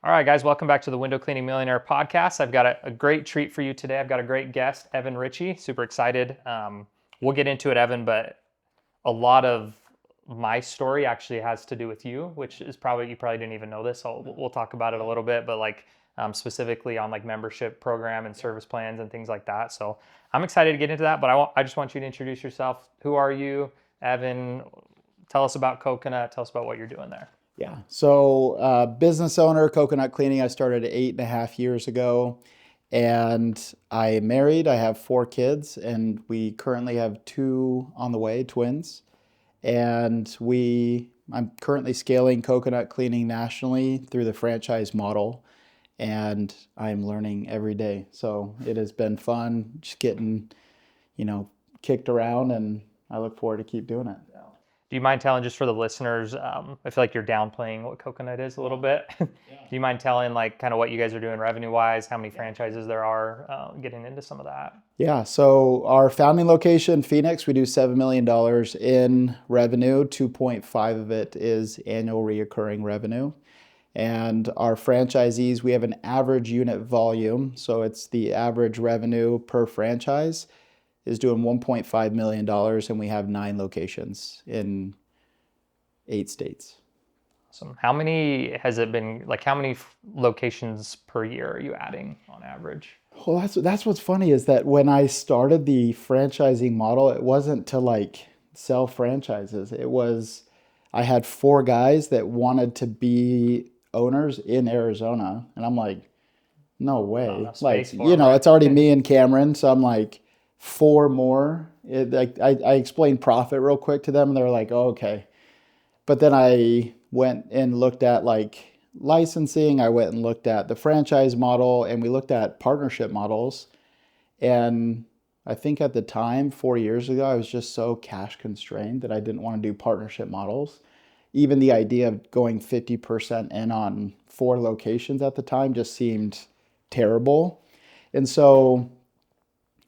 All right, guys, welcome back to the Window Cleaning Millionaire podcast. I've got a great treat for you today. I've got a great guest, Evan Ritchey. Super excited. We'll get into it, Evan, but a lot of my story actually has to do with you, which is you probably didn't even know this. So we'll talk about it a little bit, but specifically on like membership program and service plans and things like that. So I'm excited to get into that, but I just want you to introduce yourself. Who are you, Evan? Tell us about Coconut. Tell us about what you're doing there. Yeah. So, business owner, coconut cleaning. I started 8.5 years ago, and I am married. I have 4 kids, and we currently have 2 on the way, twins. And I'm currently scaling coconut cleaning nationally through the franchise model, and I'm learning every day. So it has been fun, just getting, kicked around, and I look forward to keep doing it. Do you mind telling, just for the listeners, I feel like you're downplaying what Coconut is a little bit. Do you mind telling like kind of what you guys are doing revenue-wise, how many franchises there are, getting into some of that? Yeah, so our founding location, Phoenix, we do $7 million in revenue. 2.5 of it is annual reoccurring revenue. And our franchisees, we have an average unit volume. So it's the average revenue per franchise is doing $1.5 million, and we have 9 locations in 8 states. Awesome. How many has it been, like how many locations per year are you adding on average? Well, that's what's funny is that when I started the franchising model, it wasn't to like sell franchises. I had 4 guys that wanted to be owners in Arizona, and I'm like, no way. Like, it's already me and Cameron, so I'm like, 4 more. I explained profit real quick to them, and they're like, oh, okay. But then I went and looked at like licensing. I went and looked at the franchise model, and we looked at partnership models. And I think at the time, 4 years ago, I was just so cash constrained that I didn't want to do partnership models. Even the idea of going 50% in on 4 locations at the time just seemed terrible. And so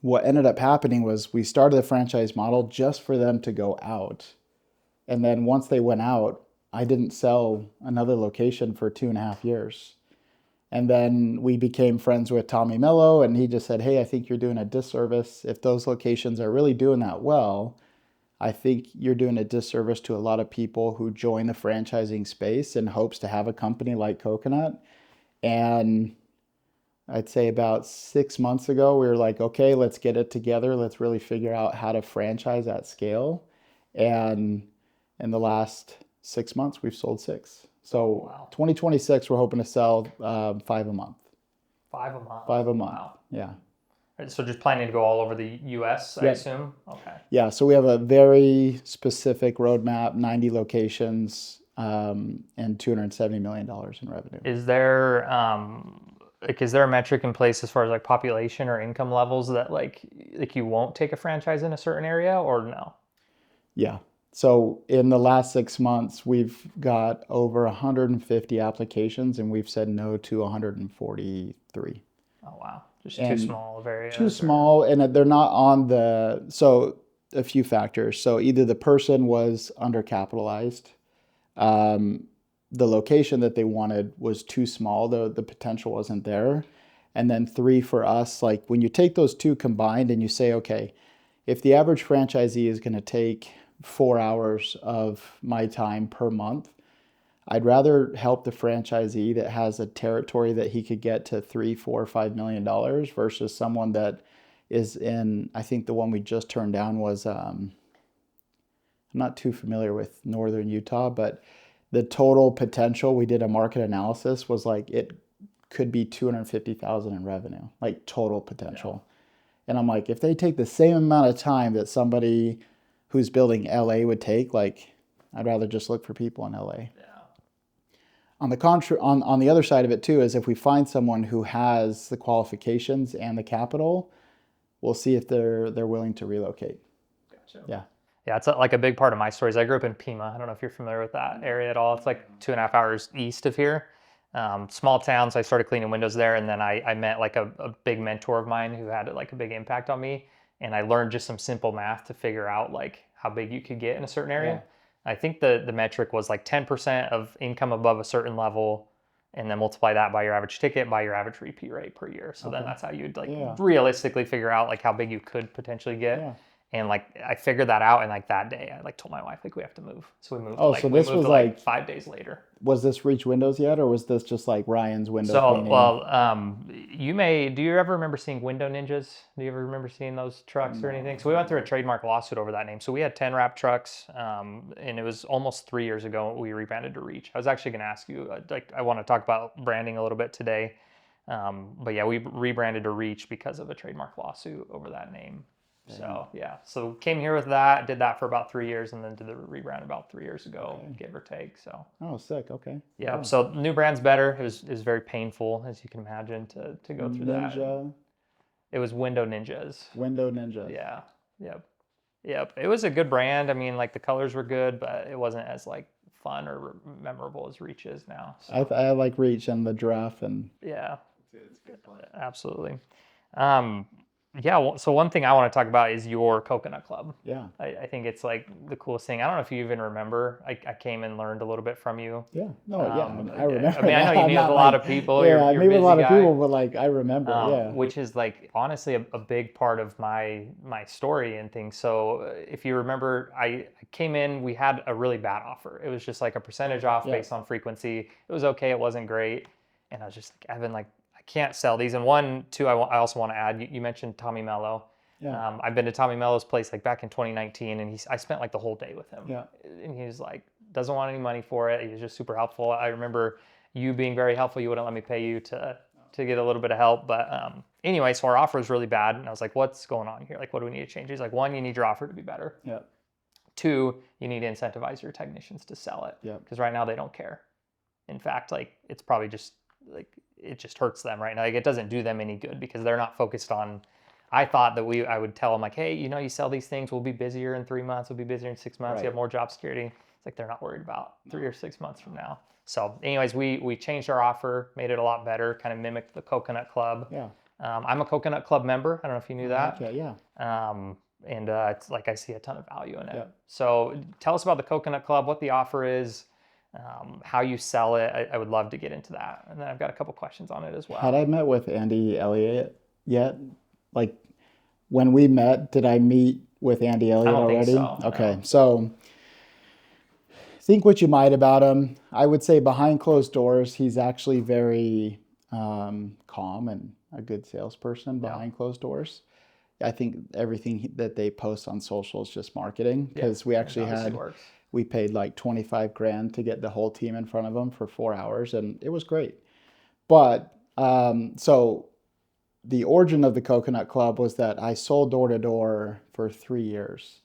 what ended up happening was we started the franchise model just for them to go out. And then once they went out, I didn't sell another location for 2.5 years. And then we became friends with Tommy Mello, and he just said, hey, I think you're doing a disservice. If those locations are really doing that well, I think you're doing a disservice to a lot of people who join the franchising space in hopes to have a company like Coconut. And I'd say about 6 months ago, we were like, okay, let's get it together. Let's really figure out how to franchise at scale. And in the last 6 months, we've sold 6. So wow. 2026, we're hoping to sell 5 a month. 5 a month? 5 a month, wow. Yeah. So just planning to go all over the U.S., I assume? Okay. Yeah, so we have a very specific roadmap, 90 locations, and $270 million in revenue. Is there a metric in place as far as like population or income levels that like you won't take a franchise in a certain area, or no? Yeah. So in the last 6 months, we've got over 150 applications, and we've said no to 143. Oh, wow. Just too small of areas. Too small, and they're not on so a few factors. So either the person was undercapitalized, the location that they wanted was too small, the potential wasn't there. And then 3 for us, like when you take those 2 combined and you say, okay, if the average franchisee is going to take 4 hours of my time per month, I'd rather help the franchisee that has a territory that he could get to $3, $4, $5 million versus someone that is in, I think the one we just turned down was, I'm not too familiar with northern Utah, but the total potential, we did a market analysis, was like it could be $250,000 in revenue, like total potential. Yeah. And I'm like, if they take the same amount of time that somebody who's building LA would take, like I'd rather just look for people in LA. Yeah. On the other side of it too is if we find someone who has the qualifications and the capital, we'll see if they're willing to relocate. Gotcha. Yeah. Yeah, it's like a big part of my story is I grew up in Pima. I don't know if you're familiar with that area at all. It's like 2.5 hours east of here. Small town, so I started cleaning windows there, and then I met like a big mentor of mine who had like a big impact on me, and I learned just some simple math to figure out like how big you could get in a certain area. Yeah. I think the metric was like 10% of income above a certain level and then multiply that by your average ticket, by your average repeat rate per year. So then Okay. that's how you'd like Yeah. realistically figure out like how big you could potentially get. Yeah. And like I figured that out, and like that day I like told my wife like we have to move. So we moved. Oh, like so we this moved was to, like 5 days later. Was this Reach Windows yet, or was this just like Ryan's window So, cleaning? well, do you ever remember seeing Window Ninjas? Do you ever remember seeing those trucks or anything? So we went through a trademark lawsuit over that name. So we had 10 wrap trucks, and it was almost 3 years ago we rebranded to Reach. I was actually going to ask you, I want to talk about branding a little bit today. But yeah, we rebranded to Reach because of a trademark lawsuit over that name. So yeah, so came here with that, did that for about 3 years, and then did the rebrand about 3 years ago, give or take. So Oh, sick. Okay. yeah, so the new brand's better. It was very painful, as you can imagine, to go through that. Ninja, It was Window Ninjas. Window Ninja. Yeah, yep. It was a good brand. I mean, like the colors were good, but it wasn't as like fun or memorable as Reach is now. So, I like Reach and the giraffe and yeah, it's good fun. Absolutely. Yeah, so one thing I want to talk about is your Coconut Club. yeah. I think it's like the coolest thing. I don't know if you even remember. I came and learned a little bit from you. Yeah. No, yeah. I remember. I mean, I know you meet with a lot of people. Yeah, I you're meet with a lot of guy. people, but like I remember, yeah. Which is like honestly a big part of my story and things. So if you remember, I came in, we had a really bad offer. It was just like a percentage off based on frequency. It was okay. It wasn't great. And I was just like, Evan, like I can't sell these. And one, two, I also want to add, you mentioned Tommy Mello. Yeah. I've been to Tommy Mello's place like back in 2019, and I spent like the whole day with him. Yeah. And he was like, doesn't want any money for it. He was just super helpful. I remember you being very helpful. You wouldn't let me pay you to get a little bit of help. But anyway, so our offer was really bad. And I was like, what's going on here? Like, what do we need to change? He's like, one, you need your offer to be better. Yeah. Two, you need to incentivize your technicians to sell it. Yeah. Because right now they don't care. In fact, like it's probably just like it just hurts them right now. Like it doesn't do them any good because they're not focused on. I thought that I would tell them like, hey, you sell these things, we'll be busier in 3 months, we'll be busier in 6 months, you have more job security. It's like they're not worried about 3 or 6 months from now. So anyways, we changed our offer, made it a lot better, kind of mimicked the Coconut Club. Yeah. I'm a Coconut Club member. I don't know if you knew that. Okay, yeah. And it's like I see a ton of value in it. Yeah. So tell us about the Coconut Club, what the offer is, how you sell it. I would love to get into that. And then I've got a couple questions on it as well. Had I met with Andy Elliott yet? Like when we met, did I meet with Andy Elliott already? I don't think so. Okay, so think what you might about him. I would say behind closed doors, he's actually very calm and a good salesperson behind closed doors. I think everything that they post on social is just marketing because we actually we paid like 25 grand to get the whole team in front of him for 4 hours and it was great. But so the origin of the Coconut Club was that I sold door to door for 3 years.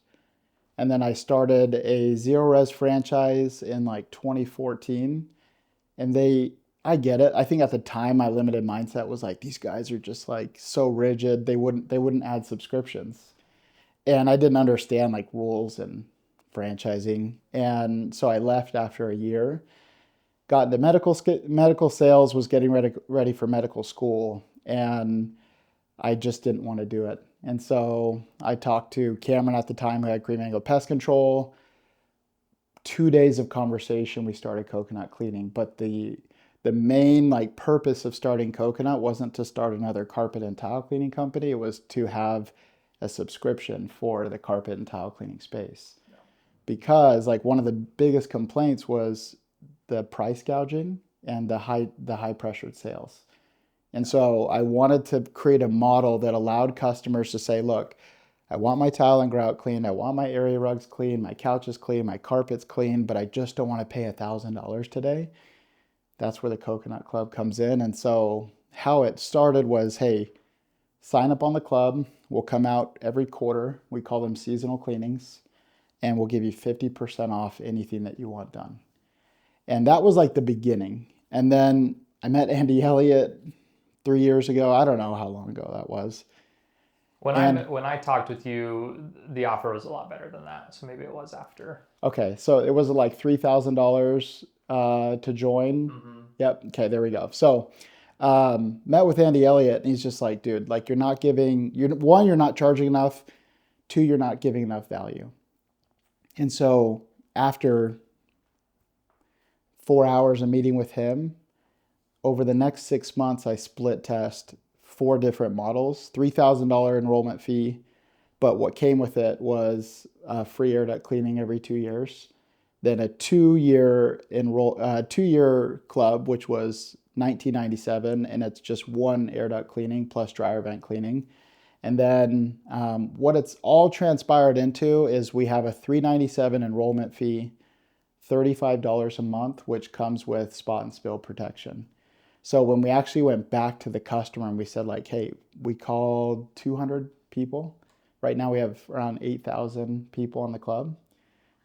And then I started a zero res franchise in like 2014. And I get it. I think at the time my limited mindset was like, these guys are just like so rigid. They wouldn't add subscriptions. And I didn't understand like rules and franchising. And so I left after a year, got into medical sales, was getting ready for medical school. And I just didn't want to do it. And so I talked to Cameron at the time, who had Green Mango Pest Control. 2 days of conversation, we started Coconut Cleaning. But the main like purpose of starting Coconut wasn't to start another carpet and tile cleaning company. It was to have a subscription for the carpet and tile cleaning space. No. Because like one of the biggest complaints was the price gouging and the high pressured sales. And so I wanted to create a model that allowed customers to say, look, I want my tile and grout clean. I want my area rugs clean, my couches clean, my carpets clean, but I just don't want to pay $1,000 today. That's where the Coconut Club comes in. And so how it started was, hey, sign up on the club. We'll come out every quarter. We call them seasonal cleanings. And we'll give you 50% off anything that you want done. And that was like the beginning. And then I met Andy Elliott 3 years ago. I don't know how long ago that was. When I talked with you, the offer was a lot better than that. So maybe it was after. Okay, so it was like $3,000 to join. Mm-hmm. Yep. Okay, there we go. So met with Andy Elliott, and he's just like, dude, like you're not charging enough. 2, you're not giving enough value. And so after 4 hours of meeting with him, over the next 6 months, I split test 4 different models, $3,000 enrollment fee. But what came with it was free air duct cleaning every 2 years, then a 2-year club, which was $19.97, and it's just one air duct cleaning plus dryer vent cleaning. And then what it's all transpired into is we have a $397 enrollment fee, $35 a month, which comes with spot and spill protection. So when we actually went back to the customer and we said like, hey, we called 200 people. Right now we have around 8,000 people in the club.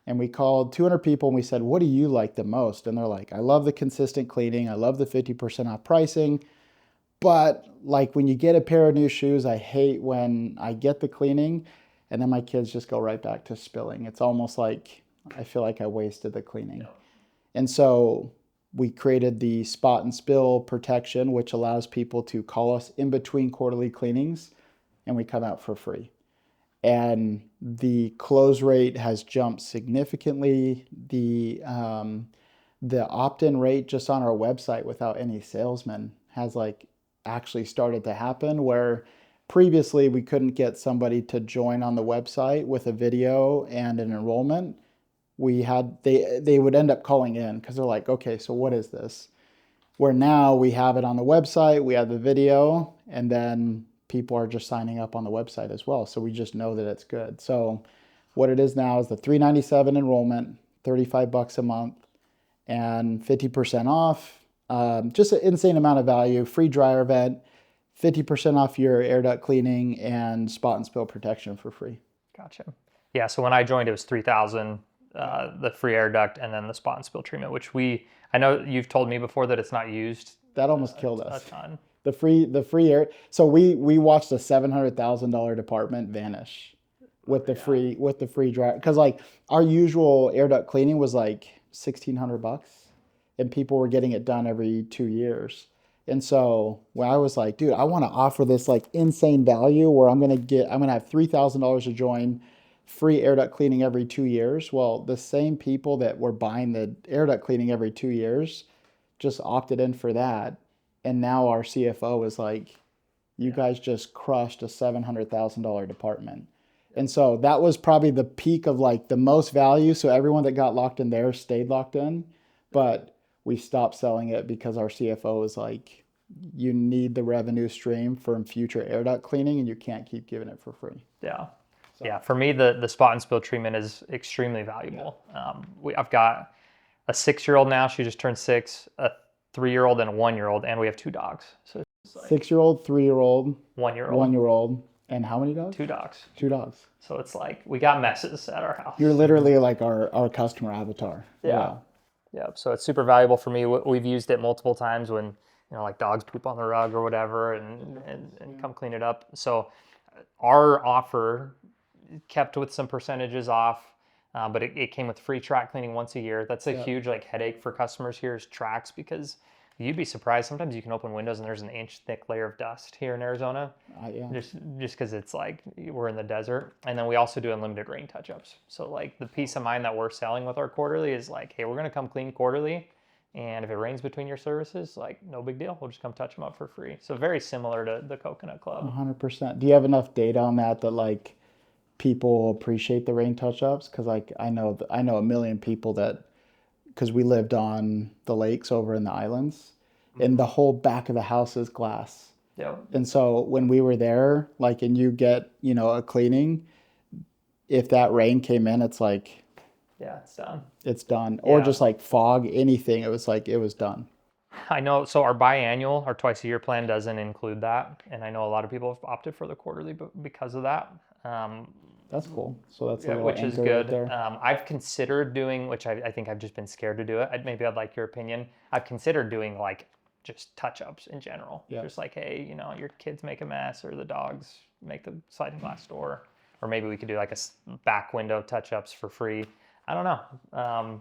And we called 200 people and we said, what do you like the most? And they're like, I love the consistent cleaning. I love the 50% off pricing. But like when you get a pair of new shoes, I hate when I get the cleaning and then my kids just go right back to spilling. It's almost like I feel like I wasted the cleaning. No. And so we created the spot and spill protection, which allows people to call us in between quarterly cleanings and we come out for free. And the close rate has jumped significantly. The opt-in rate just on our website without any salesman has like actually started to happen, where previously we couldn't get somebody to join on the website with a video and an enrollment. They would end up calling in because they're like, okay, so what is this? Where now we have it on the website, we have the video, and then people are just signing up on the website as well. So we just know that it's good. So what it is now is the $397 enrollment, $35 a month, and 50% off. Just an insane amount of value, free dryer vent, 50% off your air duct cleaning, and spot and spill protection for free. Gotcha. Yeah, so when I joined, it was $3,000, the free air duct, and then the spot and spill treatment, which I know you've told me before that it's not used. That almost killed us. A ton. The free air. So we watched a $700,000 department vanish with the free dryer, because like our usual air duct cleaning was like $1,600, and people were getting it done every 2 years. And so when I was like, dude, I want to offer this like insane value where I'm gonna have $3,000 to join, free air duct cleaning every 2 years. Well, the same people that were buying the air duct cleaning every 2 years just opted in for that. And now our CFO is like, you guys just crushed a $700,000 department. And so that was probably the peak of like the most value. So everyone that got locked in there stayed locked in. But we stopped selling it because our CFO was like, you need the revenue stream from future air duct cleaning and you can't keep giving it for free. Yeah. So. Yeah. For me, the spot and spill treatment is extremely valuable. Yeah. I've got a 6-year-old now. She just turned 6, a 3-year-old and a 1-year-old, and we have 2 dogs. So it's like 6-year-old, 3-year-old, 1-year-old, 1-year-old, and how many dogs? 2 dogs. 2 dogs. So it's like we got messes at our house. You're literally like our customer avatar. Yeah. Yeah. So it's super valuable for me. We've used it multiple times when like dogs poop on the rug or whatever, and come clean it up. So our offer kept with some percentages off. But it came with free track cleaning once a year. That's a huge like headache for customers here is tracks, because you'd be surprised. Sometimes you can open windows and there's an inch thick layer of dust here in Arizona. Just because it's like we're in the desert. And then we also do unlimited rain touch-ups. So like the peace of mind that we're selling with our quarterly is like, hey, we're going to come clean quarterly. And if it rains between your services, like no big deal. We'll just come touch them up for free. So very similar to the Coconut Club. 100%. Do you have enough data on that like people appreciate the rain touch-ups? Because like I know a million people that, because we lived on the lakes over in the islands, and the whole back of the house is glass. Yeah. And so when we were there, like, and you get a cleaning, if that rain came in, it's like, yeah, it's done. It's done. Or just like fog, anything, it was like it was done. I know. So our biannual, our twice a year plan doesn't include that, and I know a lot of people have opted for the quarterly because of that. That's cool. So that's which is good. Right I've considered doing, which I think I've just been scared to do it. Maybe I'd like your opinion. I've considered doing like just touch-ups in general. Yeah. Just like, hey, your kids make a mess or the dogs make the sliding glass door, or maybe we could do like a back window touch-ups for free. I don't know.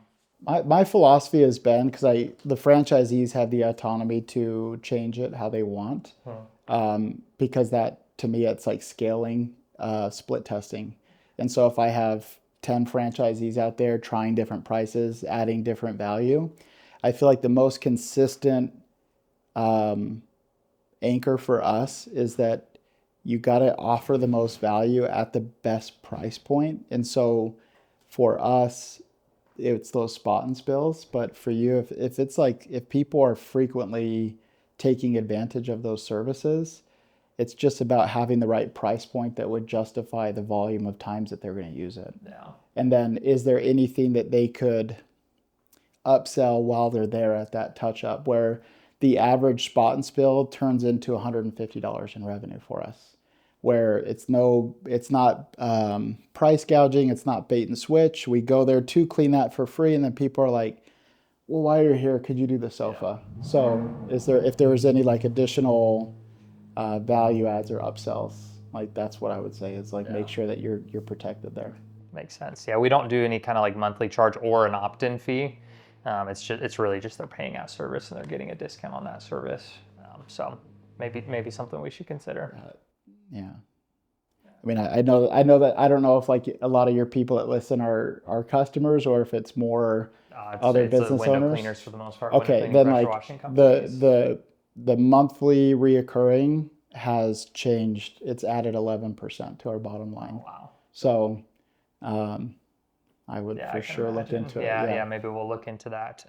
My philosophy has been, because the franchisees have the autonomy to change it how they want, because that to me it's like scaling, split testing. And so if I have 10 franchisees out there trying different prices, adding different value, I feel like the most consistent anchor for us is that you got to offer the most value at the best price point. And so for us, it's those spot and spills. But for you, if it's like, if people are frequently taking advantage of those services, it's just about having the right price point that would justify the volume of times that they're going to use it. Yeah. And then is there anything that they could upsell while they're there at that touch up where the average spot and spill turns into $150 in revenue for us, where it's not price gouging, it's not bait and switch. We go there to clean that for free, and then people are like, well, while you're here, could you do the sofa? Yeah. So if there was any like additional value adds or upsells, like that's what I would say is like, make sure that you're protected there. Makes sense. Yeah, we don't do any kind of like monthly charge or an opt-in fee. It's really just they're paying out service and they're getting a discount on that service. So maybe something we should consider. Yeah. I mean, I know that I don't know if like a lot of your people that listen are customers or if it's more other business window owners. Cleaners for the most part. Okay, then like the monthly reoccurring has changed. It's added 11% to our bottom line. Oh, wow. So I would for sure look into it. Yeah, maybe we'll look into that.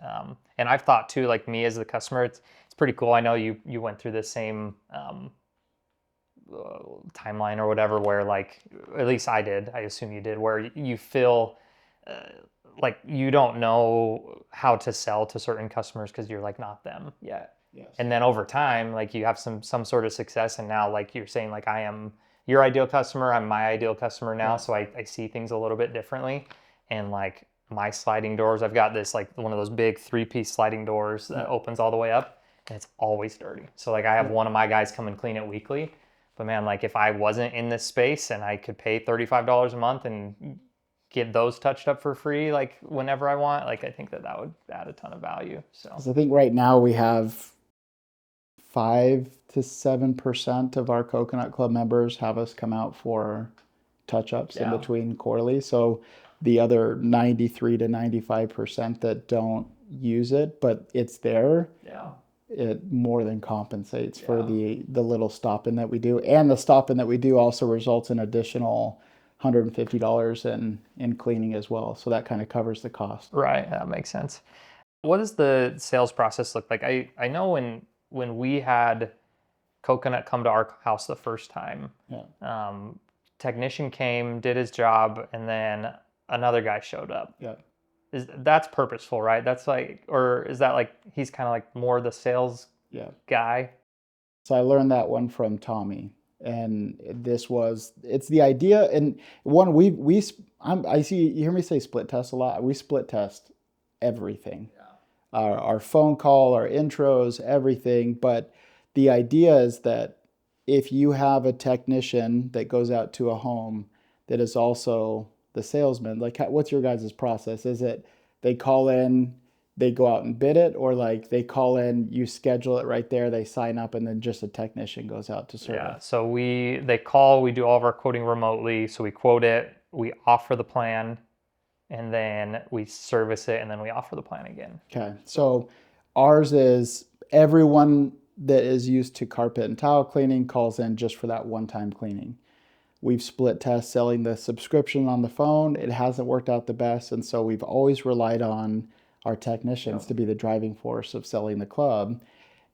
And I've thought too, like me as the customer, it's pretty cool. I know you went through the same timeline or whatever, where like, at least I did, I assume you did, where you feel like you don't know how to sell to certain customers because you're like not them yet. Yes. And then over time, like you have some sort of success, and now like you're saying, like I am your ideal customer, I'm my ideal customer now, so I see things a little bit differently. And like my sliding doors, I've got this like one of those big 3-piece sliding doors that opens all the way up, and it's always dirty. So like I have one of my guys come and clean it weekly. But man, like if I wasn't in this space and I could pay $35 a month and get those touched up for free, like whenever I want, like I think that would add a ton of value. So I think right now we have 5 to 7% of our Coconut Club members have us come out for touch-ups in between quarterly. So the other 93 to 95% that don't use it, but it's there. Yeah. It more than compensates for the little stop-in that we do. And the stop-in that we do also results in additional $150 in cleaning as well. So that kind of covers the cost. Right, that makes sense. What does the sales process look like? I know when we had Coconut come to our house the first time, technician came, did his job, and then another guy showed up. Yeah. That's purposeful, right? That's like, or is that like he's kind of like more the sales guy? So I learned that one from Tommy, and it's the idea. And one I see, you hear me say split test a lot. We split test everything, our phone call, our intros, everything. But the idea is that if you have a technician that goes out to a home that is also the salesman, like what's your guys' process? Is it they call in, they go out and bid it, or like they call in, you schedule it right there, they sign up, and then just a technician goes out to service? Yeah, so they call, we do all of our quoting remotely, so we quote it, we offer the plan, and then we service it, and then we offer the plan again. Okay, so ours is everyone that is used to carpet and tile cleaning calls in just for that one-time cleaning. We've split test selling the subscription on the phone. It hasn't worked out the best, and so we've always relied on our technicians to be the driving force of selling the club.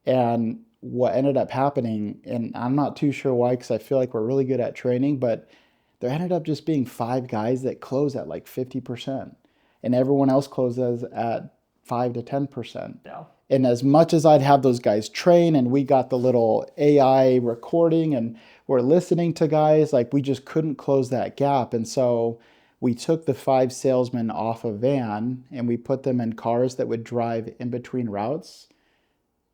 And what ended up happening, and I'm not too sure why, because I feel like we're really good at training, but there ended up just being 5 guys that close at like 50%, and everyone else closes at 5 to 10%. Yeah. And as much as I'd have those guys train, and we got the little AI recording and we're listening to guys, like we just couldn't close that gap. And so we took the 5 salesmen off a van and we put them in cars that would drive in between routes,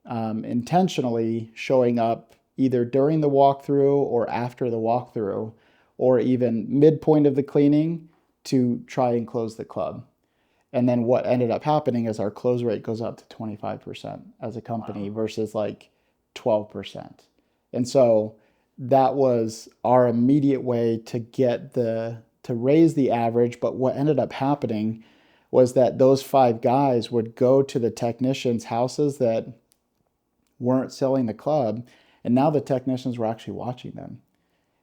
intentionally showing up either during the walkthrough or after the walkthrough, or even midpoint of the cleaning to try and close the club. And then what ended up happening is our close rate goes up to 25% as a company versus like 12%. And so that was our immediate way to get to raise the average. But what ended up happening was that those 5 guys would go to the technicians' houses that weren't selling the club, and now the technicians were actually watching them.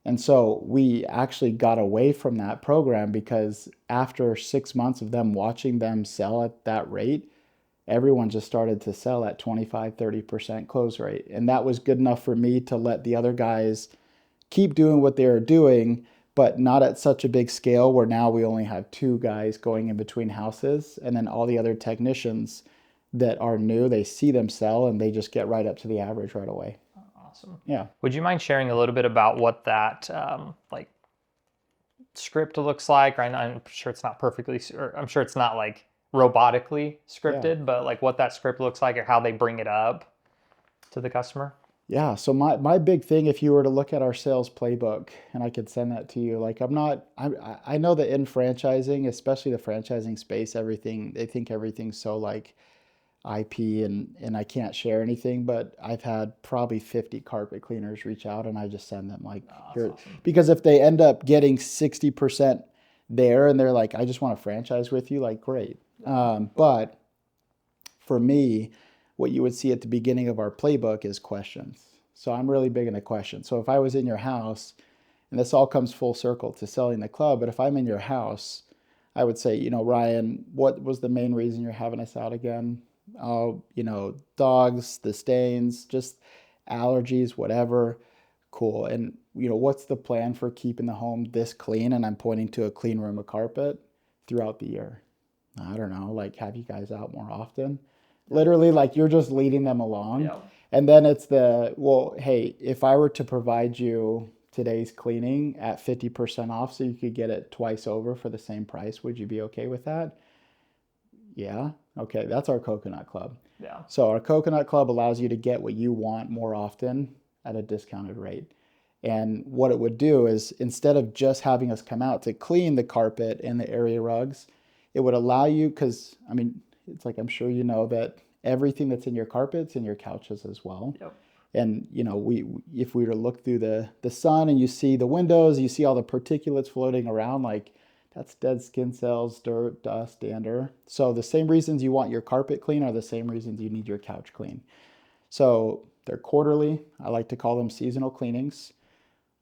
And so we actually got away from that program because after 6 months of them watching them sell at that rate, everyone just started to sell at 25, 30% close rate. And that was good enough for me to let the other guys keep doing what they were doing, but not at such a big scale where now we only have 2 guys going in between houses. And then all the other technicians that are new, they see them sell and they just get right up to the average right away. Awesome. Yeah. Would you mind sharing a little bit about what that like script looks like? Right now, I'm sure it's not perfectly, or I'm sure it's not like robotically scripted, but like what that script looks like or how they bring it up to the customer. Yeah, so my big thing, if you were to look at our sales playbook, and I could send that to you, like I know that in franchising, especially the franchising space, they think everything's so like IP and I can't share anything, but I've had probably 50 carpet cleaners reach out and I just send them like here, Awesome. because if they end up getting 60% there and they're like, I just want to franchise with you, like great. But for me, what you would see at the beginning of our playbook is questions. So I'm really big into questions. So if I was in your house, and this all comes full circle to selling the club, but if I'm in your house, I would say, Ryan, what was the main reason you're having us out again? Oh, dogs, the stains, just allergies, whatever. Cool. And, what's the plan for keeping the home this clean? And I'm pointing to a clean room of carpet throughout the year. I don't know, like have you guys out more often? Literally, like you're just leading them along. Yeah. And then it's well, hey, if I were to provide you today's cleaning at 50% off so you could get it twice over for the same price, would you be okay with that? Yeah. Okay, that's our Coconut Club. Yeah. So our Coconut Club allows you to get what you want more often at a discounted rate. And what it would do is instead of just having us come out to clean the carpet and the area rugs, it would allow you, because I mean, it's like I'm sure you know that everything that's in your carpets and your couches as well. Yep. And if we were to look through the sun and you see the windows, you see all the particulates floating around, like that's dead skin cells, dirt, dust, dander. So the same reasons you want your carpet clean are the same reasons you need your couch clean. So they're quarterly. I like to call them seasonal cleanings.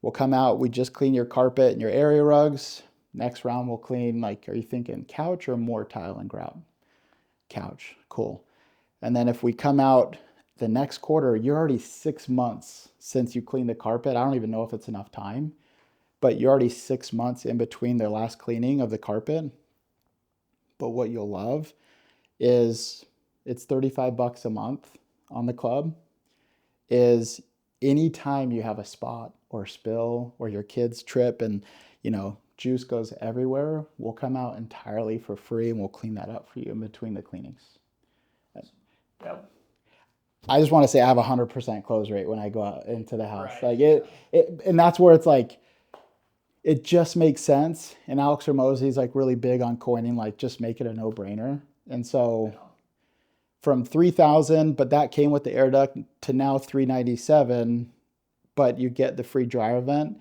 We'll come out, we just clean your carpet and your area rugs. Next round we'll clean, like, are you thinking couch or more tile and grout? Couch, cool. And then if we come out the next quarter, you're already 6 months since you cleaned the carpet. I don't even know if it's enough time, but you're already 6 months in between the last cleaning of the carpet. But what you'll love is it's $35 a month on the club. Is anytime you have a spot or spill or your kids trip and juice goes everywhere, we'll come out entirely for free and we'll clean that up for you in between the cleanings. Yep. I just want to say I have 100% close rate when I go out into the house. Right. Like and that's where it's like, it just makes sense. And Alex Hormozy's like really big on coining, like just make it a no-brainer. And so from 3,000, but that came with the air duct, to now 397, but you get the free dryer vent.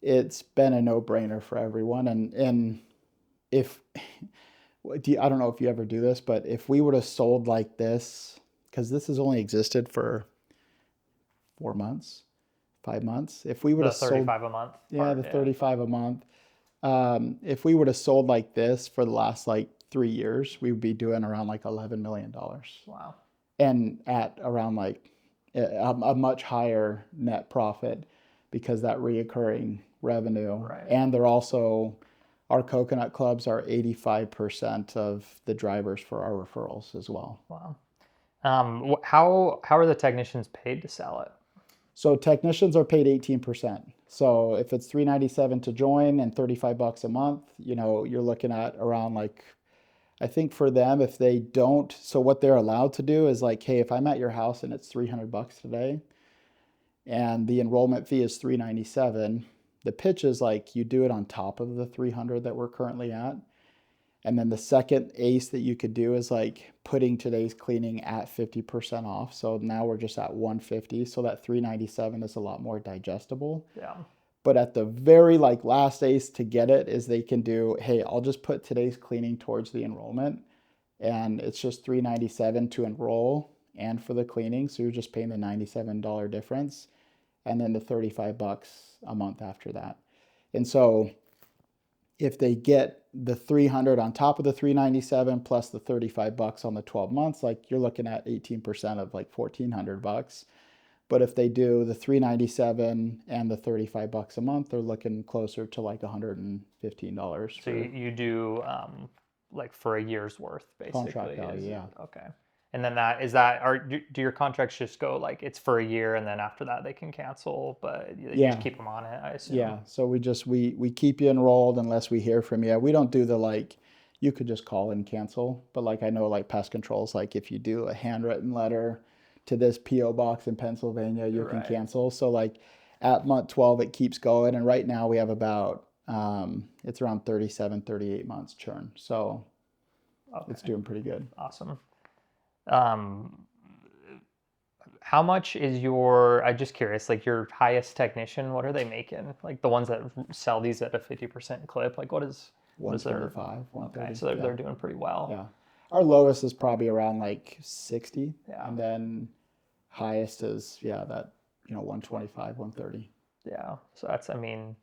It's been a no-brainer for everyone. And if I don't know if you ever do this, but if we would have sold like this, because this has only existed for 4 months, 5 months. If we would have sold 35 a month. Yeah, the 35 a month. If we would have sold like this for the last like 3 years, we would be doing around like $11 million. Wow. And at around like a much higher net profit because that reoccurring revenue. Right. And they're also, our coconut clubs are 85% of the drivers for our referrals as well. Wow. How are the technicians paid to sell it? So technicians are paid 18%. So if it's $397 to join and $35 a month, you're looking at around like, I think for them, if they don't, so what they're allowed to do is like, hey, if I'm at your house and it's $300 today and the enrollment fee is $397, the pitch is like you do it on top of the $300 that we're currently at. And then the second ace that you could do is like putting today's cleaning at 50% off. So now we're just at $150. So that $397 is a lot more digestible. Yeah. But at the very like last ace to get it is they can do, hey, I'll just put today's cleaning towards the enrollment. And it's just $397 to enroll. and for the cleaning. So you're just paying the $97 difference, and then the $35 a month after that. And so if they get the 300 on top of the 397 plus the $35 on the 12 months, like you're looking at 18% of like $1,400. But if they do the 397 and the $35 a month, they're looking closer to like $115 So for you do like for a year's worth, contract basically. value. Yeah. Okay. And then do your contracts just go like it's for a year and then after that they can cancel, but you Yeah. just keep them on it, I assume. Yeah. So we keep you enrolled unless we hear from you. We don't do the like, you could just call and cancel. But like I know like pest controls, like if you do a handwritten letter to this PO box in Pennsylvania, you can Right. cancel. So like at month 12, it keeps going. And right now we have about, it's around 37, 38 months churn. So it's doing pretty good. Awesome. How much is I'm just curious, like your highest technician, what are they making? Like the ones that sell these at a 50% clip, like what is their, 125, 130. okay, so they're doing pretty well. Yeah. Our lowest is probably around like 60. Yeah. And then highest is, yeah, that, 125, 130. Yeah. So that's, I mean,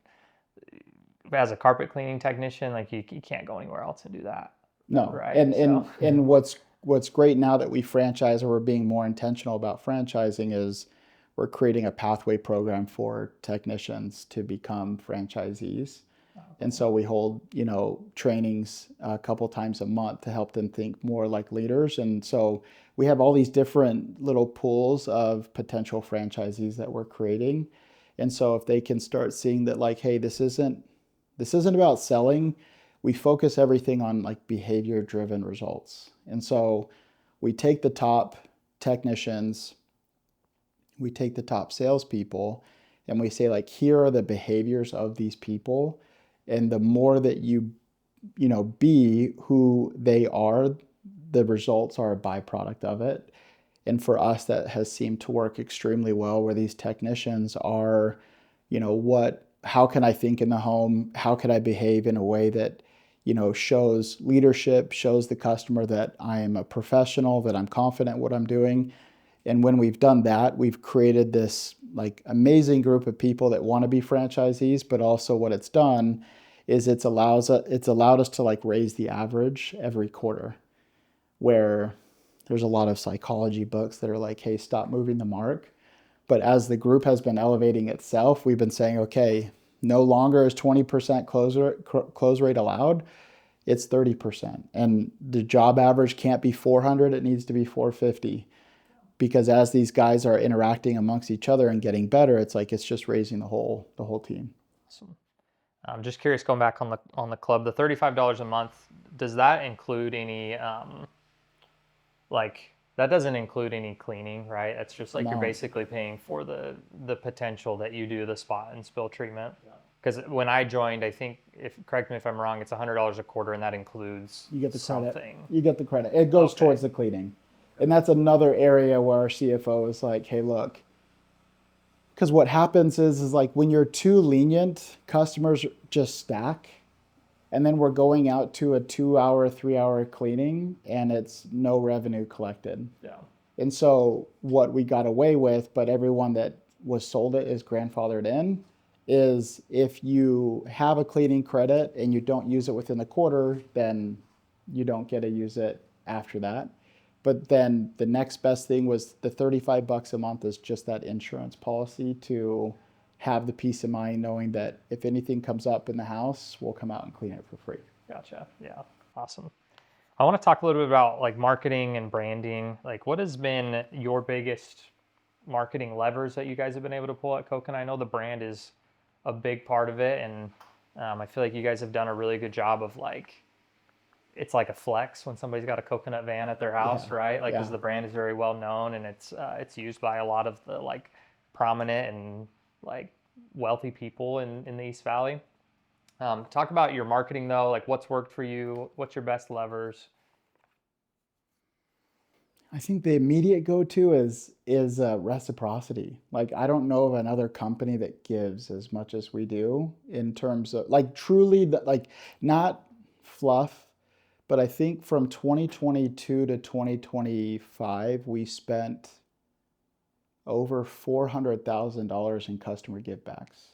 as a carpet cleaning technician, like you can't go anywhere else and do that. No. Right. And what's great now that we franchise, or we're being more intentional about franchising, is we're creating a pathway program for technicians to become franchisees. And so we hold, trainings a couple times a month to help them think more like leaders. And so we have all these different little pools of potential franchisees that we're creating. And so if they can start seeing that like, hey, this isn't about selling, we focus everything on like behavior driven results. And so we take the top technicians, we take the top salespeople, and we say like, here are the behaviors of these people. And the more that you be who they are, the results are a byproduct of it. And for us, that has seemed to work extremely well, where these technicians are, how can I think in the home? How can I behave in a way that, shows leadership, shows the customer that I am a professional, that I'm confident what I'm doing. And when we've done that, we've created this like amazing group of people that want to be franchisees, but also what it's done is it's allowed us to like raise the average every quarter, where there's a lot of psychology books that are like, hey, stop moving the mark. But as the group has been elevating itself, we've been saying, okay, no longer is 20% close rate allowed. It's 30%. And the job average can't be 400, it needs to be 450. Because as these guys are interacting amongst each other and getting better, it's just raising the whole team. Awesome. I'm just curious, going back on the club, the $35 a month, does that include any that doesn't include any cleaning, right? That's just like you're basically paying for the potential that you do the spot and spill treatment. Because when I joined, I think, correct me if I'm wrong, it's $100 a quarter, and that includes you get the something. Credit. You get the credit. It goes towards the cleaning. And that's another area where our CFO is like, hey, look, because what happens is like when you're too lenient, customers just stack. And then we're going out to a 2-hour, 3-hour cleaning, and it's no revenue collected. Yeah. And so what we got away with, but everyone that was sold it is grandfathered in, is if you have a cleaning credit and you don't use it within the quarter, then you don't get to use it after that. But then the next best thing was the $35 a month is just that insurance policy to have the peace of mind knowing that if anything comes up in the house, we'll come out and clean it for free. Gotcha. Yeah. Awesome. I want to talk a little bit about like marketing and branding. Like, what has been your biggest marketing levers that you guys have been able to pull at Coconut? I know the brand is a big part of it, and I feel like you guys have done a really good job of like, it's like a flex when somebody's got a Coconut van at their house, right? Like, because the brand is very well known, and it's used by a lot of the like prominent and like wealthy people in the East Valley. Talk about your marketing though, like what's worked for you, what's your best levers? I think the immediate go-to is reciprocity. Like, I don't know of another company that gives as much as we do in terms of like truly like not fluff, But I think from 2022 to 2025, we spent over $400,000 in customer givebacks.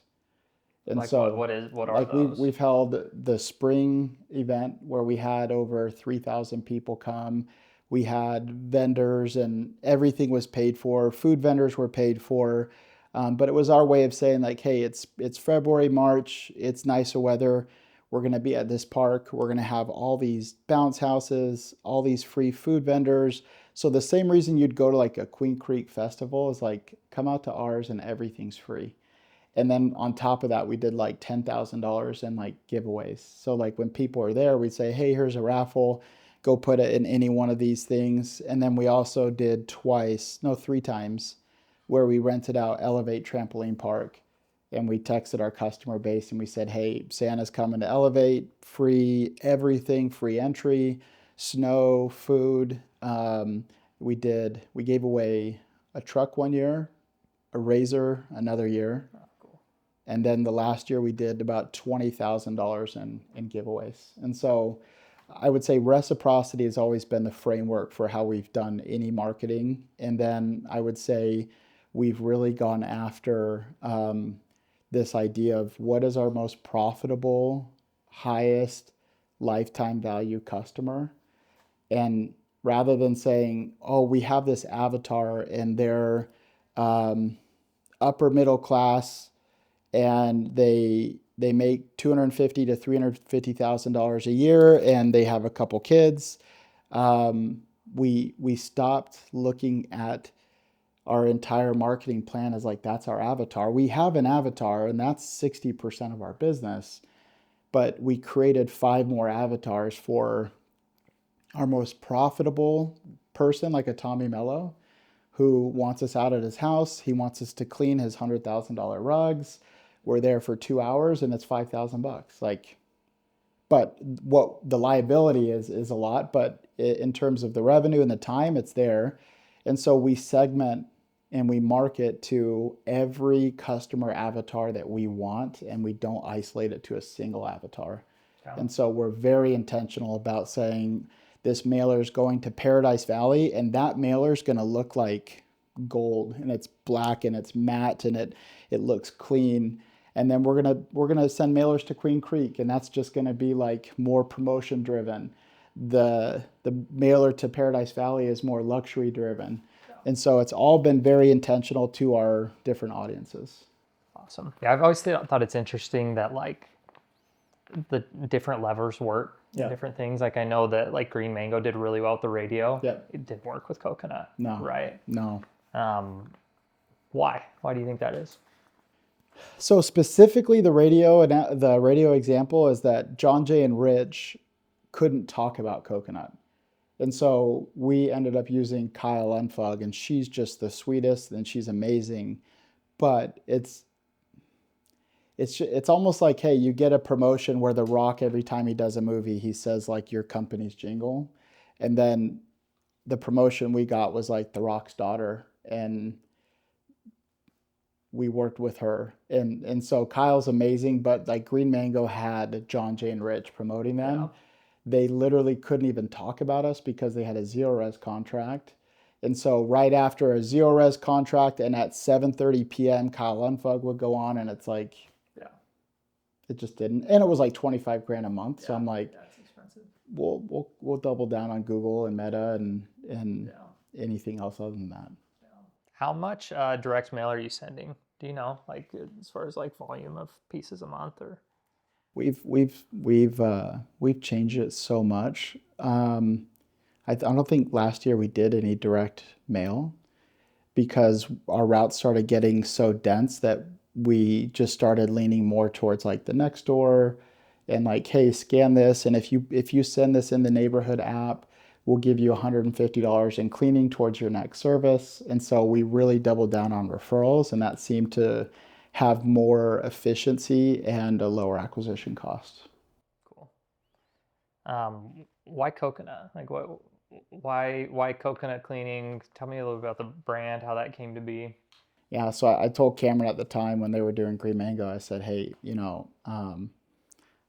And Like so, what are like those? we've held the spring event where we had over 3,000 people come. We had vendors and everything was paid for. Food vendors were paid for. But it was our way of saying like, hey, it's February, March, it's nicer weather. We're going to be at this park. We're going to have all these bounce houses, all these free food vendors. So the same reason you'd go to like a Queen Creek festival is like, come out to ours and everything's free. And then on top of that, we did like $10,000 in like giveaways. So like when people are there, we'd say, hey, here's a raffle. Go put it in any one of these things. And then we also did three times, where we rented out Elevate Trampoline Park. And we texted our customer base and we said, hey, Santa's coming to Elevate, free everything, free entry, snow, food. We gave away a truck one year, a razor another year. And then the last year we did about $20,000 in giveaways. And so I would say reciprocity has always been the framework for how we've done any marketing. And then I would say we've really gone after this idea of what is our most profitable, highest lifetime value customer. And rather than saying, oh, we have this avatar and they're upper middle class and they make $250,000 to $350,000 a year and they have a couple kids. We stopped looking at our entire marketing plan as like that's our avatar. We have an avatar and that's 60% of our business, but we created 5 more avatars for our most profitable person, like a Tommy Mello, who wants us out at his house. He wants us to clean his $100,000 rugs. We're there for 2 hours and it's $5,000. Like, but what the liability is a lot, but in terms of the revenue and the time, it's there. And so we segment and we market to every customer avatar that we want, and we don't isolate it to a single avatar. Yeah. And so we're very intentional about saying this mailer is going to Paradise Valley, and that mailer is going to look like gold, and it's black and it's matte and it looks clean. And then we're gonna send mailers to Queen Creek, and that's just gonna be like more promotion driven. The mailer to Paradise Valley is more luxury driven. And so it's all been very intentional to our different audiences. Awesome. Yeah, I've always thought it's interesting that like the different levers work. Yeah. Different things. Like I know that like Green Mango did really well with the radio. Yeah. It didn't work with coconut. No. Right? No. Why? Why do you think that is? So specifically the radio example is that John Jay and Rich couldn't talk about coconut. And so we ended up using Kyle Unfug, and she's just the sweetest and she's amazing. But it's almost like, hey, you get a promotion where The Rock, every time he does a movie, he says like your company's jingle. And then the promotion we got was like The Rock's daughter, and we worked with her. And so Kyle's amazing, but like Green Mango had John Jay and Rich promoting them. Yeah. They literally couldn't even talk about us because they had a zero res contract. And so right after a zero res contract and at 7:30 p.m. Kyle Unfug would go on, and it's like, yeah, it just didn't. And it was like $25,000 a month. Yeah, so I'm like, that's expensive. We'll double down on Google and Meta and anything else other than that. Yeah. How much direct mail are you sending? Do you know, like as far as like volume of pieces a month? Or We've changed it so much. I don't think last year we did any direct mail because our routes started getting so dense that we just started leaning more towards like the next door and like, hey, scan this, and if you send this in the neighborhood app, we'll give you $150 in cleaning towards your next service. And so we really doubled down on referrals, and that seemed to have more efficiency and a lower acquisition cost. Cool. Why coconut? Like why coconut cleaning? Tell me a little about the brand, how that came to be. Yeah, so I told Cameron at the time when they were doing Green Mango, I said, hey,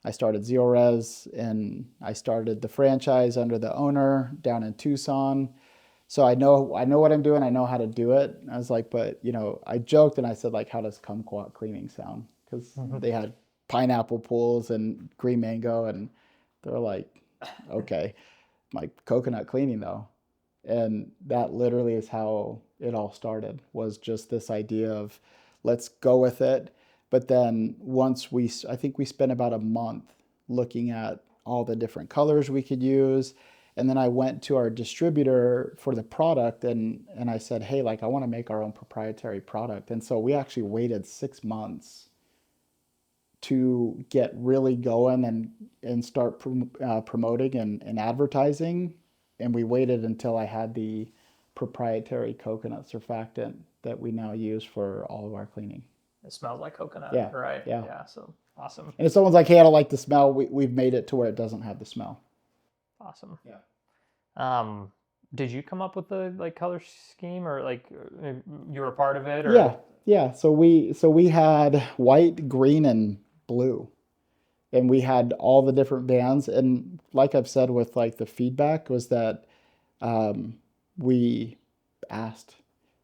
I started Zero Res, and I started the franchise under the owner down in Tucson. So I know what I'm doing. I know how to do it. I was like, but I joked and I said like, how does kumquat cleaning sound? Because they had pineapple pools and green mango, and they're like, okay, I'm like coconut cleaning though, and that literally is how it all started. Was just this idea of let's go with it. But then I think we spent about a month looking at all the different colors we could use. And then I went to our distributor for the product, and I said, hey, like I want to make our own proprietary product. And so we actually waited 6 months to get really going and start promoting and advertising. And we waited until I had the proprietary coconut surfactant that we now use for all of our cleaning. It smells like coconut, Yeah, right? yeah. Yeah, so awesome. And if someone's like, hey, I don't like the smell, we've made it to where it doesn't have the smell. Awesome. Yeah. Did you come up with the like color scheme, or like you were a part of it? Or? Yeah, yeah. So we had white, green, and blue, and we had all the different bands. And like I've said, with like the feedback was that we asked,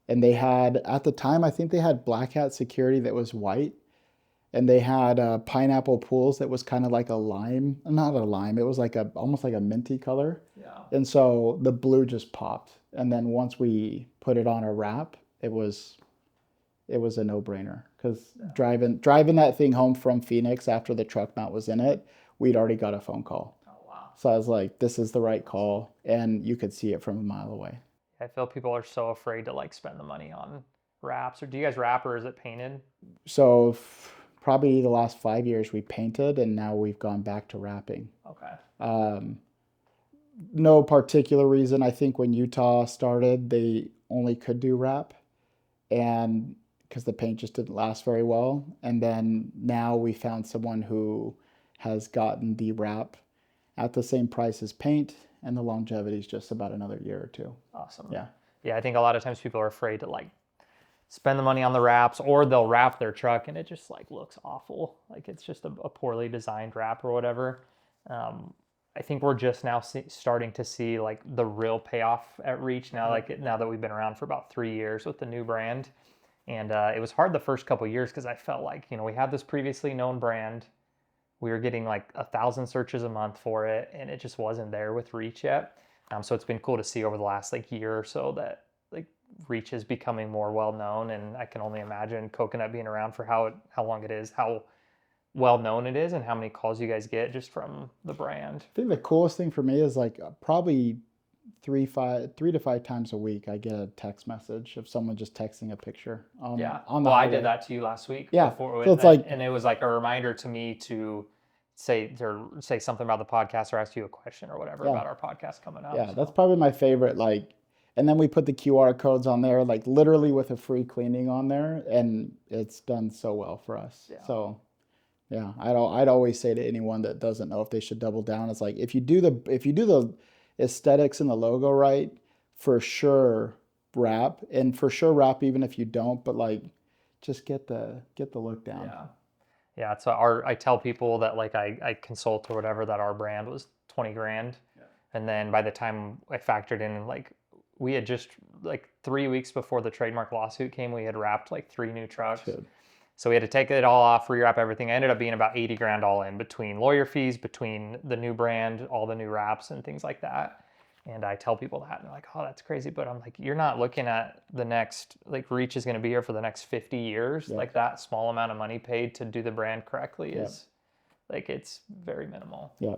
and they had at the time I think they had Black Hat Security that was white, and they had Pineapple Pools that was kind of like a lime, not a lime. It was like almost like a minty color. Yeah. And so the blue just popped. And then once we put it on a wrap, it was a no-brainer. Because driving that thing home from Phoenix after the truck mount was in it, we'd already got a phone call. Oh, wow. So I was like, this is the right call. And you could see it from a mile away. I feel people are so afraid to like spend the money on wraps. Or do you guys wrap, or is it painted? So probably the last 5 years we painted, and now we've gone back to wrapping. Okay. No particular reason. I think when Utah started, they only could do wrap, and because the paint just didn't last very well. And then now we found someone who has gotten the wrap at the same price as paint, and the longevity is just about another year or two. Awesome. Yeah. Yeah, I think a lot of times people are afraid to like spend the money on the wraps, or they'll wrap their truck and it just like looks awful. Like it's just a poorly designed wrap or whatever. I think we're just now starting to see like the real payoff at Reach now, now that we've been around for about 3 years with the new brand. And it was hard the first couple of years because I felt like, we had this previously known brand. We were getting like 1,000 searches a month for it, and it just wasn't there with Reach yet. So it's been cool to see over the last like year or so that like Reach is becoming more well known, and I can only imagine coconut being around for how long it is, how well known it is, and how many calls you guys get just from the brand. I think the coolest thing for me is like probably 3 to 5 times a week I get a text message of someone just texting a picture on the well, I did that to you last week. Yeah. Before, So it's like, and it was like a reminder to me to say something about the podcast or ask you a question or whatever about our podcast coming up. Yeah, so. That's probably my favorite. Like, and then we put the QR codes on there, like literally with a free cleaning on there, and it's done so well for us. Yeah. So, yeah, I'd always say to anyone that doesn't know if they should double down, it's like if you do the aesthetics and the logo right, for sure wrap, and for sure wrap even if you don't, but like just get the look down. Yeah. Yeah, so I tell people that like I consult or whatever that our brand was 20 grand. Yeah. And then by the time I factored in, like we had just like 3 weeks before the trademark lawsuit came, we had wrapped like 3 new trucks. Good. So we had to take it all off, rewrap everything. I ended up being about 80 grand all in between lawyer fees, between the new brand, all the new wraps and things like that. And I tell people that, and they're like, oh, that's crazy. But I'm like, you're not looking at the next, like Reach is going to be here for the next 50 years. Yep. Like that small amount of money paid to do the brand correctly is like, it's very minimal. Yeah.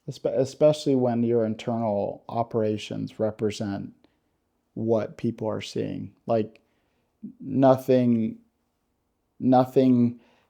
Especially when your internal operations represent what people are seeing. Like nothing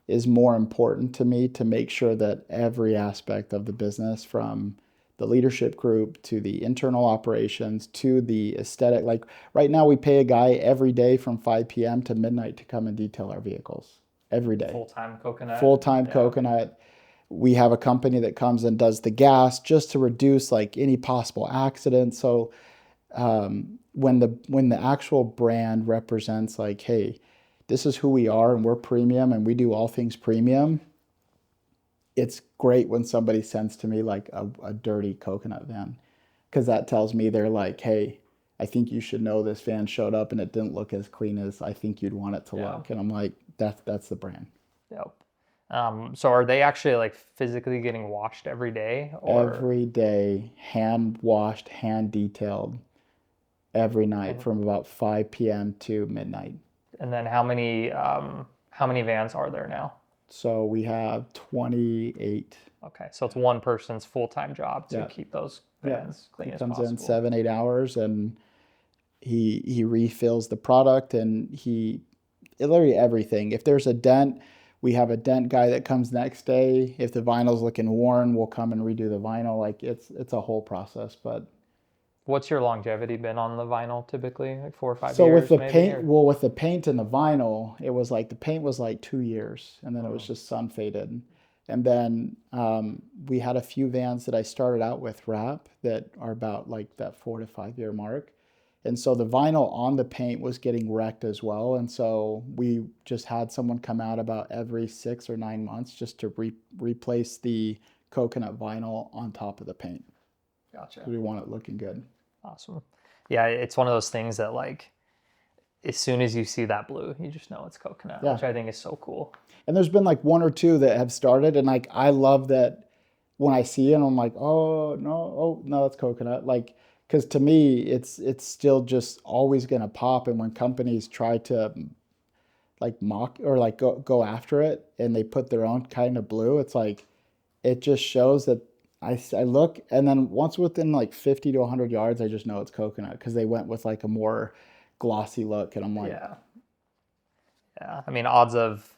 is more important to me to make sure that every aspect of the business, from the leadership group to the internal operations to the aesthetic. Like right now we pay a guy every day from 5 p.m. to midnight to come and detail our vehicles every day. Full-time coconut. Full-time coconut. We have a company that comes and does the gas just to reduce like any possible accidents. So when the actual brand represents like, hey, this is who we are and we're premium and we do all things premium, it's great when somebody sends to me like a dirty coconut van, because that tells me they're like, hey, I think you should know this van showed up and it didn't look as clean as I think you'd want it to Yeah. look. And I'm like, that's the brand. Yep. So are they actually like physically getting washed every day, or Every day, hand washed, hand detailed every night and, from about 5 p.m. to midnight. and then how many vans are there now? So we have 28. Okay, so it's one person's full-time job to Yeah. keep those Yeah. vans clean He as comes in possible. 7, 8 hours and he refills the product, and he literally everything. If there's a dent, we have a dent guy that comes next day. If the vinyl's looking worn, we'll come and redo the vinyl. Like it's a whole process. But What's your longevity been on the vinyl typically? Like 4 or 5 so with years the maybe? paint, well, with the paint and the vinyl, it was like the paint was like 2 years, and then it was Mm. just sun faded. And then we had a few vans that I started out with wrap that are about like that 4 to 5 year mark. And so the vinyl on the paint was getting wrecked as well. And so we just had someone come out about every 6 or 9 months just to replace the coconut vinyl on top of the paint. Gotcha. We want it looking good. Awesome. Yeah, it's one of those things that like as soon as you see that blue, you just know it's coconut, Yeah. which I think is so cool. And there's been like one or two that have started, and like I love that when I see it, I'm like, oh no, that's coconut. Like, because to me, it's still just always gonna pop. And when companies try to like mock or like go after it, and they put their own kind of blue, it's like it just shows that I look, and then once within like 50 to 100 yards, I just know it's coconut because they went with like a more glossy look, and I'm like, Yeah. Yeah. I mean, odds of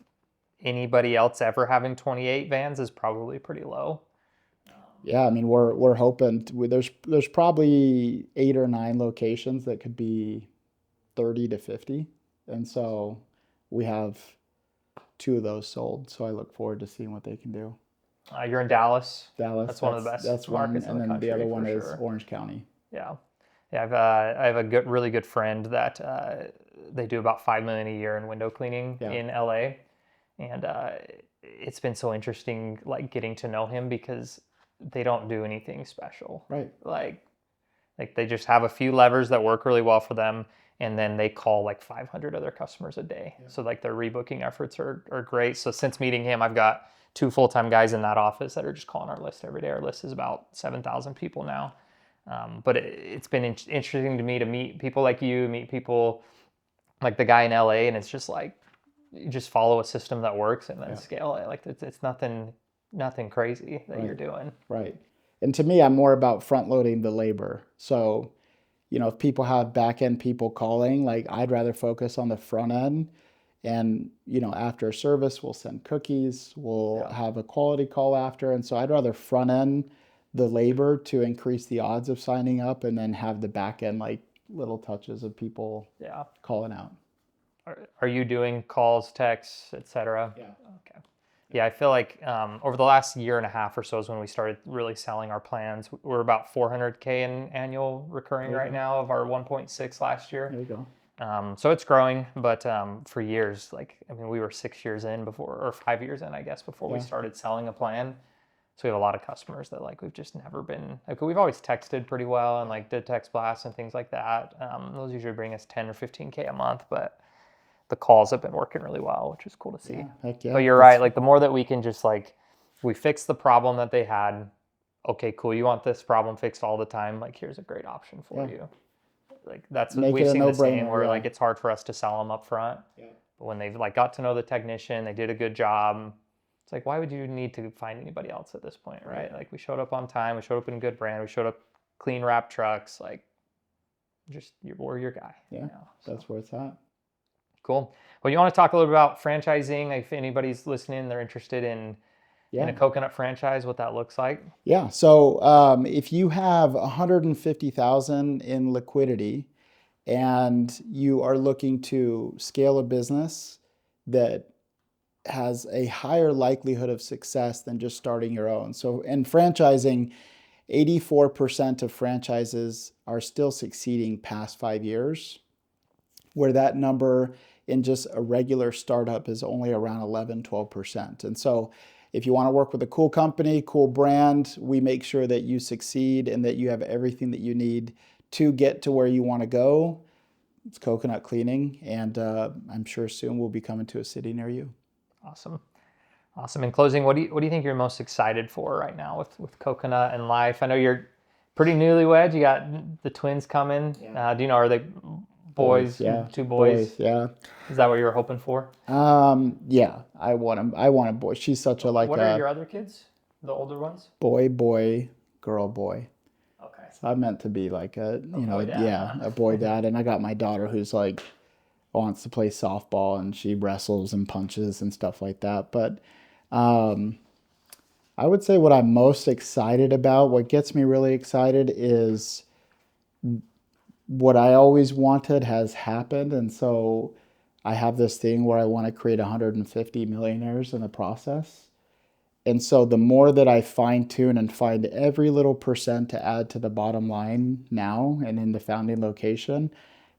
anybody else ever having 28 vans is probably pretty low. yeah, I mean, we're hoping there's probably 8 or 9 locations that could be 30 to 50, and so we have 2 of those sold. So I look forward to seeing what they can do. You're in Dallas. Dallas, That's one of the best that's one, markets in and the then the country other for one is sure. Orange County. Yeah. Yeah, I have a really good friend that they do about 5 million a year in window cleaning Yeah. in LA, and it's been so interesting like getting to know him because they don't do anything special. Right. Like they just have a few levers that work really well for them, and then they call like 500 other customers a day. Yeah. So like their rebooking efforts are great. So since meeting him, I've got 2 full-time guys in that office that are just calling our list every day. Our list is about 7,000 people now. But it's been interesting to me to meet people like you, meet people like the guy in LA, and it's just like you just follow a system that works and then Yeah. scale it. Like it's nothing crazy that you're doing. Right. And to me, I'm more about front loading the labor. So, if people have back end people calling, like I'd rather focus on the front end. And, after service, we'll send cookies, we'll Yeah. have a quality call after. And so I'd rather front end the labor to increase the odds of signing up, and then have the back end like little touches of people Yeah. calling out. Are you doing calls, texts, etc.? Yeah. Okay. Yeah, I feel like over the last year and a half or so is when we started really selling our plans. We're about 400K in annual recurring right now of our 1.6 last year. There you go. So it's growing, but for years, we were 6 years in before, or 5 years in, I guess, before we Yeah. started selling a plan. So we have a lot of customers that we've just never been, we've always texted pretty well and did text blasts and things like that. Those usually bring us 10 or 15K a month, but the calls have been working really well, which is cool to see. Yeah, heck yeah. But you're right, the more that we can just we fix the problem that they had. Okay, cool. You want this problem fixed all the time? Here's a great option for you. That's what Make we've it a seen the same no-brainer, where yeah. it's hard for us to sell them up front. Yeah. But when they've got to know the technician, they did a good job. It's why would you need to find anybody else at this point, right? We showed up on time, we showed up in good brand, we showed up clean wrap trucks, we're your guy. Yeah, that's where it's at. Cool. Well, you want to talk a little bit about franchising? If anybody's listening, they're interested in a coconut franchise, what that looks like. Yeah. So if you have 150,000 in liquidity and you are looking to scale a business that has a higher likelihood of success than just starting your own. So in franchising, 84% of franchises are still succeeding past 5 years, where that number in just a regular startup is only around 11, 12%. And so if you want to work with a cool company, cool brand, we make sure that you succeed and that you have everything that you need to get to where you want to go. It's Coconut Cleaning, and I'm sure soon we'll be coming to a city near you. Awesome. Awesome. In closing, what do you think you're most excited for right now with Coconut and life? I know you're pretty newlywed. You got the twins coming. Yeah. Do you know, are they boys? Yeah. Two boys? Yeah. Is that what you were hoping for? Yeah. I want a boy. She's such a What are your other kids? The older ones? boy, girl, boy. Okay. So I meant to be like a boy dad, yeah, huh? a boy dad. And I got my daughter who's like wants to play softball and she wrestles and punches and stuff like that. But I would say what I'm most excited about, what gets me really excited is what I always wanted has happened. And so I have this thing where I want to create 150 millionaires in the process. And so the more that I fine tune and find every little percent to add to the bottom line now and in the founding location,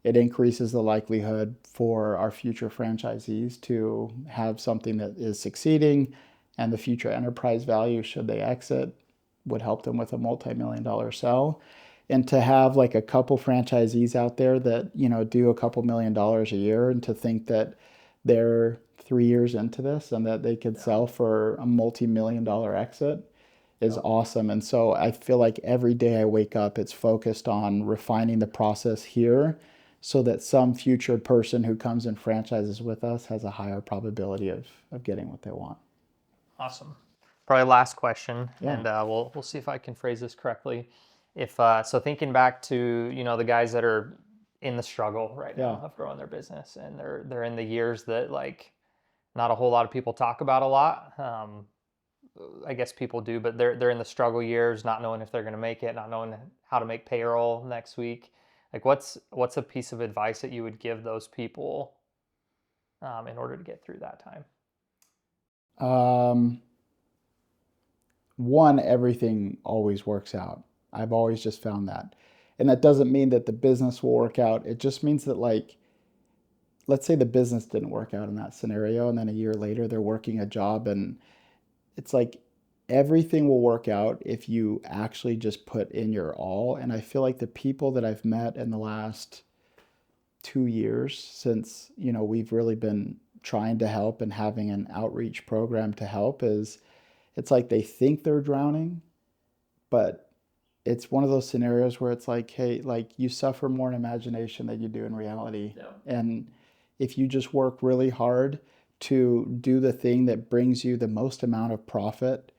it increases the likelihood for our future franchisees to have something that is succeeding, and the future enterprise value, should they exit, would help them with a multi-million-dollar sell. And to have like a couple franchisees out there that, do a couple $1,000,000 a year, and to think that they're 3 years into this and that they could sell for a multi-million-dollar exit is awesome. And so I feel like every day I wake up, it's focused on refining the process here so that some future person who comes and franchises with us has a higher probability of getting what they want. Awesome. Probably last question, Yeah. and we'll see if I can phrase this correctly. If so, thinking back to the guys that are in the struggle right now of growing their business, and they're in the years that like not a whole lot of people talk about a lot. I guess people do, but they're in the struggle years, not knowing if they're going to make it, not knowing how to make payroll next week. Like, what's a piece of advice that you would give those people in order to get through that time? One, everything always works out. I've always just found that. And that doesn't mean that the business will work out. It just means that, like, let's say the business didn't work out in that scenario, and then a year later they're working a job, and it's like everything will work out if you actually just put in your all. And I feel like the people that I've met in the last 2 years since, we've really been trying to help and having an outreach program to help is it's like they think they're drowning, but it's one of those scenarios where it's like, hey, like you suffer more in imagination than you do in reality. Yeah. And if you just work really hard to do the thing that brings you the most amount of profit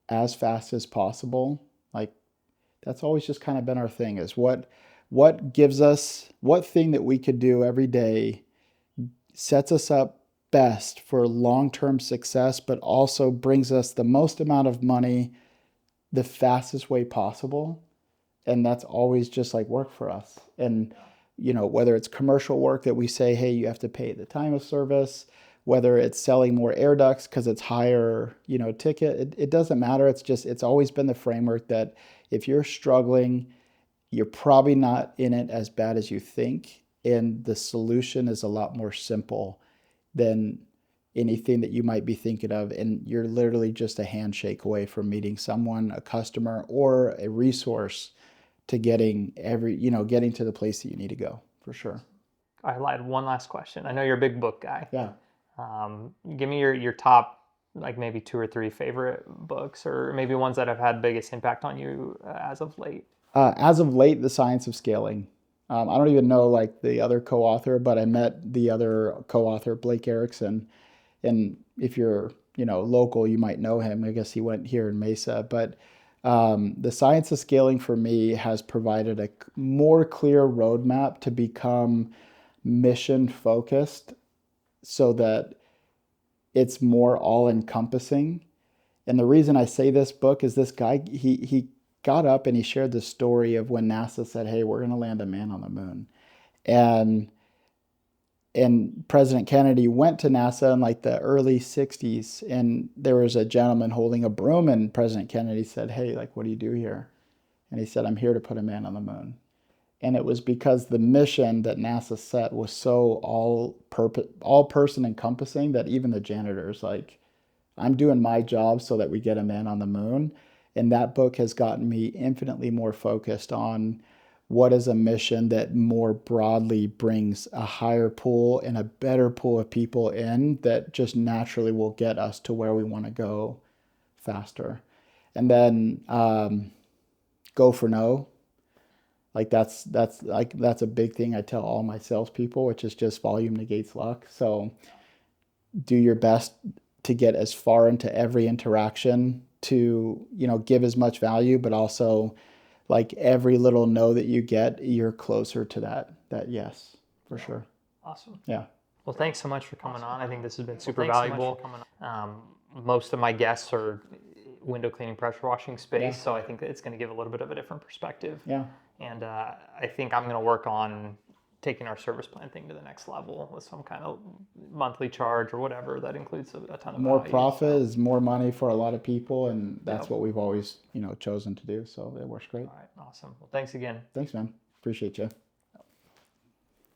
as fast as possible, like that's always just kind of been our thing, is what gives us, what thing that we could do every day sets us up best for long-term success, but also brings us the most amount of money the fastest way possible. And that's always just like work for us. And whether it's commercial work that we say, hey, you have to pay at the time of service, whether it's selling more air ducts because it's higher, ticket, it doesn't matter. It's always been the framework that if you're struggling, you're probably not in it as bad as you think. And the solution is a lot more simple than anything that you might be thinking of. And you're literally just a handshake away from meeting someone, a customer, or a resource to getting to the place that you need to go, for sure. I had one last question. I know you're a big book guy. Yeah. Give me your top, like maybe 2 or 3 favorite books, or maybe ones that have had biggest impact on you as of late. As of late, The Science of Scaling. I don't even know like the other co-author, but I met the other co-author, Blake Erickson. And if you're, local, you might know him. I guess he went here in Mesa. But The Science of Scaling for me has provided a more clear roadmap to become mission focused so that it's more all encompassing. And the reason I say this book is this guy, he got up and he shared the story of when NASA said, hey, we're going to land a man on the moon. And President Kennedy went to NASA in like the early 60s, and there was a gentleman holding a broom, and President Kennedy said, hey, like, what do you do here? And he said, I'm here to put a man on the moon. And it was because the mission that NASA set was so all person encompassing that even the janitors like I'm doing my job so that we get a man on the moon. And that book has gotten me infinitely more focused on what is a mission that more broadly brings a higher pool and a better pool of people in that just naturally will get us to where we want to go faster. And then go for no. Like that's a big thing I tell all my salespeople, which is just volume negates luck. So do your best to get as far into every interaction to, give as much value, but also like every little no that you get, you're closer to that yes, for sure. Awesome. Yeah. Well, thanks so much for coming on. I think this has been super valuable. Most of my guests are window cleaning, pressure washing space, so I think it's going to give a little bit of a different perspective. Yeah. And I think I'm going to work on taking our service plan thing to the next level with some kind of monthly charge or whatever that includes a ton of More value. profit is more money for a lot of people, and that's what we've always, chosen to do. So it works great. All right, awesome. Well, thanks again. Thanks, man. Appreciate you.